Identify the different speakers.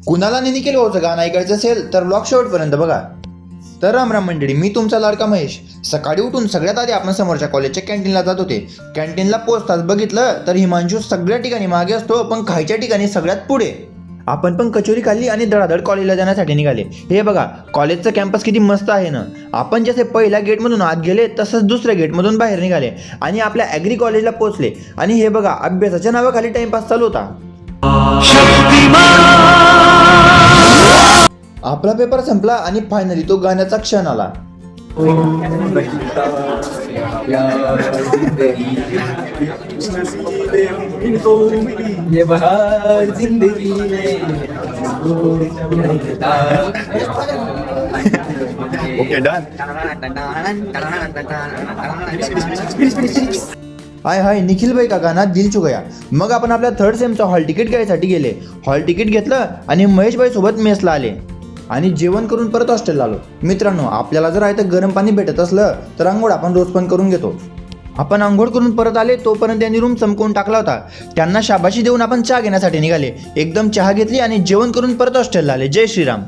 Speaker 1: कुणाला निखिल भाऊचं गाणं ऐकायचं असेल तर ब्लॉग शेवटपर्यंत बघा. तर राम राम मंडळी, मी तुमचा लाडका महेश. सकाळी उठून सगळ्यात आधी आपण समोरच्या कॉलेजच्या कॅन्टीनला जात होते. कॅन्टीनला पोचताच बघितलं तर हिमांशू सगळ्या ठिकाणी मागे असतो, पण खायच्या ठिकाणी सगळ्यात पुढे. आपण पण कचोरी खाल्ली आणि धडाधड कॉलेजला जाण्यासाठी निघाले. हे बघा, कॉलेजचं कॅम्पस किती मस्त आहे ना. आपण जसे पहिल्या गेटमधून आत गेले तसंच दुसऱ्या गेटमधून बाहेर निघाले आणि आपल्या ॲग्री कॉलेजला पोहोचले. आणि हे बघा, अभ्यासाच्या नावाखाली टाइमपास चालू होता. आपला पेपर संपला आणि फायनली तो गाण्याचा क्षण आला. हाय हाय निखिल भाई का गाना दिल चु गया. मग आपण आपल्या थर्ड सेमचं हॉल तिकीट घ्यायसाठी गेले. हॉल तिकीट घेतलं आणि महेश भाई सोबत मेसला आले आणि जेवण करून परत हॉस्टेलला आलो. मित्रांनो, आपल्याला जर आहे तर गरम पाणी भेटत असलं तर आंघोळ आपण रोज पण करून घेतो. आपण आंघोळ करून परत आले तोपर्यंत त्यांनी रूम चमकवून टाकला होता. त्यांना शाबाशी देऊन आपण चहा घेण्यासाठी निघाले. एकदम चहा घेतली आणि जेवण करून परत हॉस्टेलला आले. जय श्रीराम.